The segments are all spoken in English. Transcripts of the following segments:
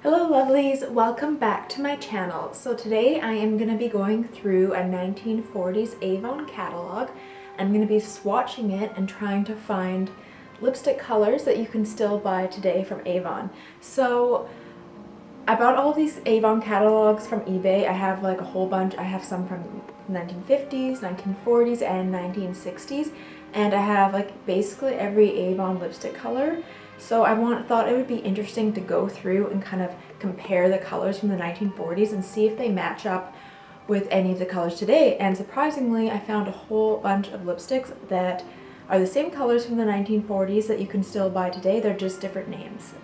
Hello lovelies, welcome back to my channel. So today I am going to be going through a 1940s Avon catalog. I'm going to be swatching it and trying to find lipstick colors that you can still buy today from Avon. So I bought all these Avon catalogs from eBay. I have like a whole bunch. I have some from 1950s, 1940s, and 1960s. And I have like basically every Avon lipstick color. So I thought it would be interesting to go through and kind of compare the colors from the 1940s and see if they match up with any of the colors today. And surprisingly, I found a whole bunch of lipsticks that are the same colors from the 1940s that you can still buy today. They're just different names.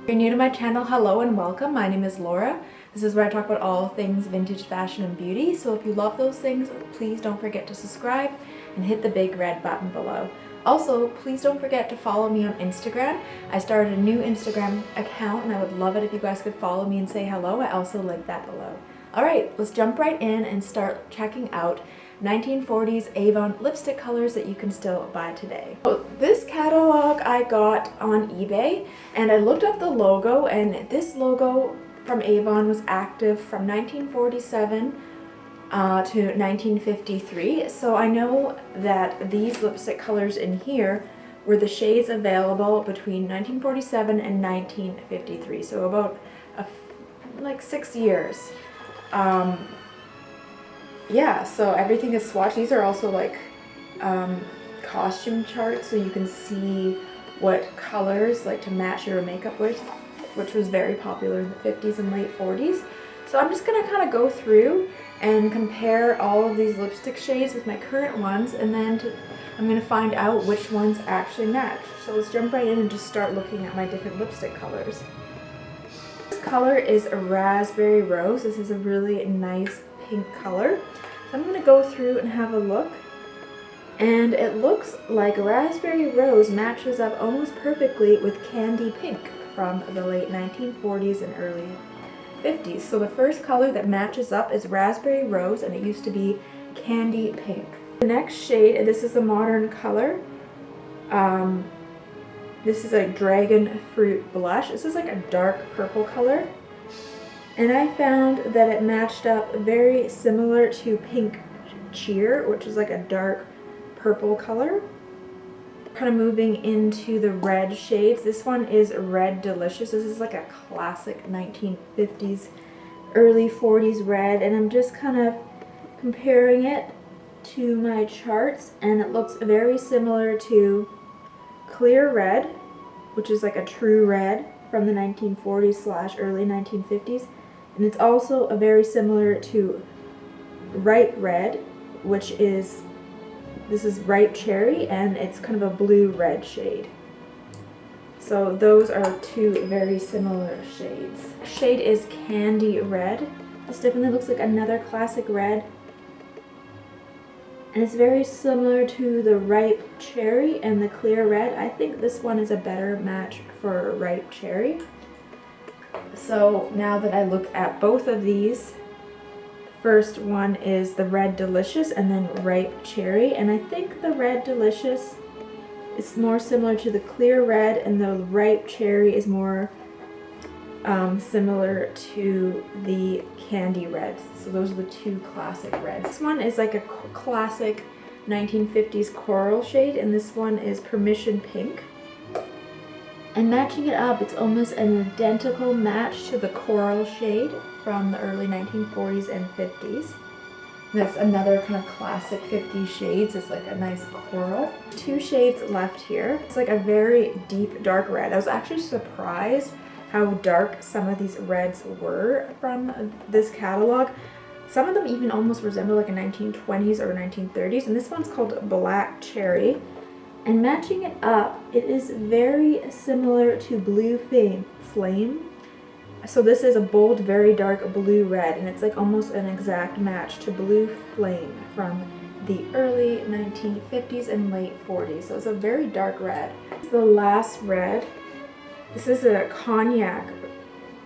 If you're new to my channel, hello and welcome. My name is Laura. This is where I talk about all things vintage fashion and beauty. So if you love those things, please don't forget to subscribe and hit the big red button below. Also, please don't forget to follow me on Instagram. I started a new Instagram account and I would love it if you guys could follow me and say hello. I also link that below. Alright, let's jump right in and start checking out 1940s Avon lipstick colors that you can still buy today. So this catalog I got on eBay and I looked up the logo, and this logo from Avon was active from 1947 to 1953, so I know that these lipstick colors in here were the shades available between 1947 and 1953, so about like 6 years. Yeah, so everything is swatched. These are also like costume charts, so you can see what colors like to match your makeup with, which was very popular in the 50s and late 40s. So I'm just gonna kind of go through and compare all of these lipstick shades with my current ones, and then I'm going to find out which ones actually match. So let's jump right in and just start looking at my different lipstick colors. This color is a raspberry rose. This is a really nice pink color. So I'm going to go through and have a look, and it looks like raspberry rose matches up almost perfectly with candy pink from the late 1940s and early 50s. So the first color that matches up is raspberry rose, and it used to be candy pink. The next shade, and this is a modern color, this is a dragon fruit blush. This is like a dark purple color, and I found that it matched up very similar to pink cheer, which is like a dark purple color. Kind of moving into the red shades. This one is Red Delicious. This is like a classic 1950s, early 40s red, and I'm just kind of comparing it to my charts, and it looks very similar to Clear Red, which is like a true red from the 1940s / early 1950s, and it's also a very similar to Ripe Red, which is this is Ripe Cherry, and it's kind of a blue-red shade. So those are two very similar shades. Shade is Candy Red. This definitely looks like another classic red, and it's very similar to the Ripe Cherry and the Clear Red. I think this one is a better match for Ripe Cherry. So now that I look at both of these, first one is the Red Delicious and then Ripe Cherry, and I think the Red Delicious is more similar to the Clear Red, and the Ripe Cherry is more similar to the Candy Red. So those are the two classic reds. This one is like a classic 1950s coral shade, and this one is Permission Pink. And matching it up, it's almost an identical match to the coral shade from the early 1940s and 50s. That's another kind of classic 50s shades. It's like a nice coral. Two shades left here. It's like a very deep dark red. I was actually surprised how dark some of these reds were from this catalog. Some of them even almost resemble like a 1920s or 1930s, and this one's called Black Cherry. And matching it up, it is very similar to Blue Flame. So this is a bold, very dark blue red, and it's like almost an exact match to Blue Flame from the early 1950s and late 40s. So it's a very dark red. The last red, this is a cognac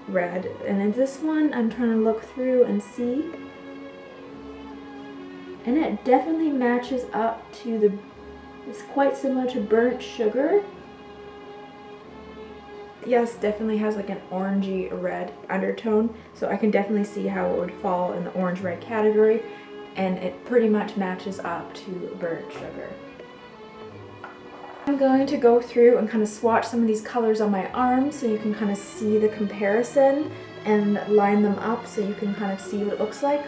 red, and in this one I'm trying to look through and see, and it definitely matches up to it's quite similar to Burnt Sugar. yes, definitely has like an orangey red undertone, so I can definitely see how it would fall in the orange red category, and it pretty much matches up to burnt sugar. I'm going to go through and kind of swatch some of these colors on my arms so you can kind of see the comparison and line them up so you can kind of see what it looks like.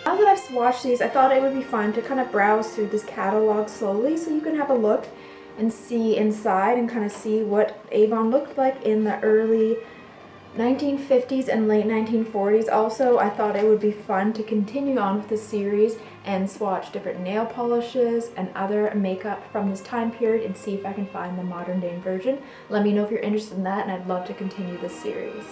Now that I've swatched these, I thought it would be fun to kind of browse through this catalog slowly so you can have a look and see inside and kind of see what Avon looked like in the early 1950s and late 1940s. Also, I thought it would be fun to continue on with this series and swatch different nail polishes and other makeup from this time period and see if I can find the modern day version. Let me know if you're interested in that, and I'd love to continue this series.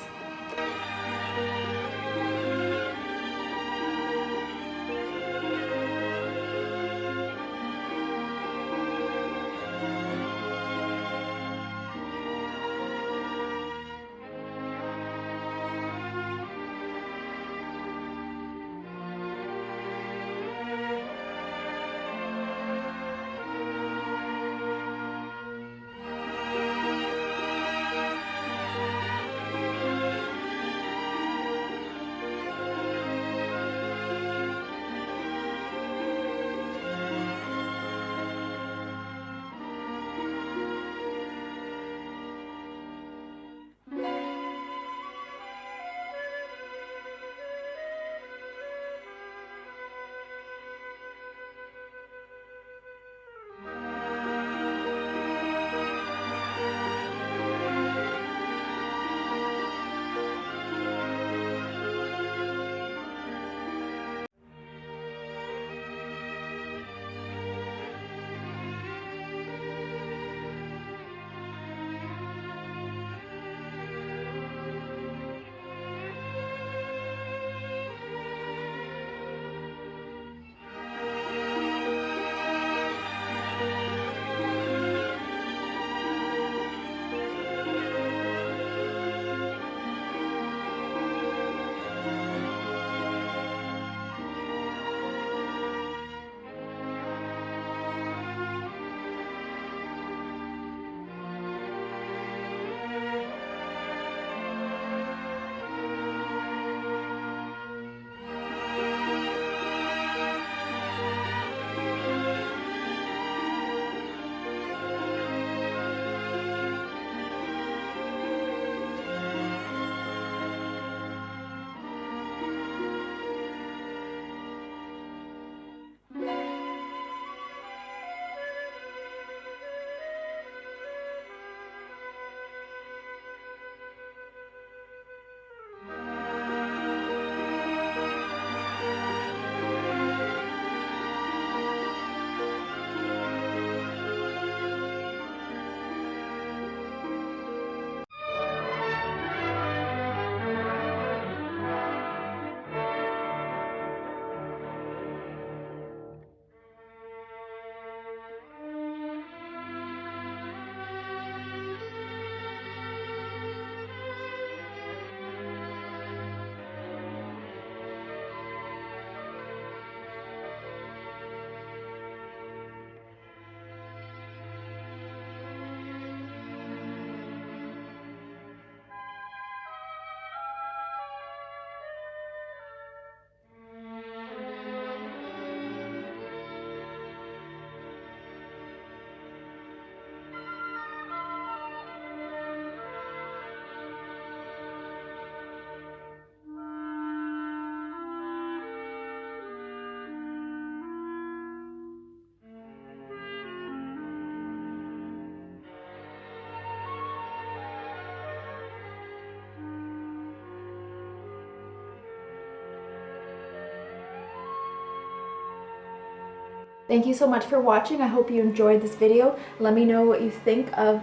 Thank you so much for watching. I hope you enjoyed this video. Let me know what you think of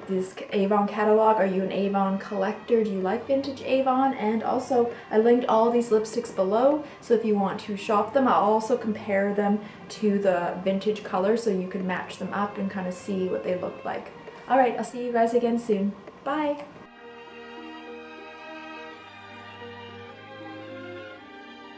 this Avon catalog. Are you an Avon collector? Do you like vintage Avon? And also, I linked all these lipsticks below, so if you want to shop them, I'll also compare them to the vintage colors so you can match them up and kind of see what they look like. Alright, I'll see you guys again soon. Bye!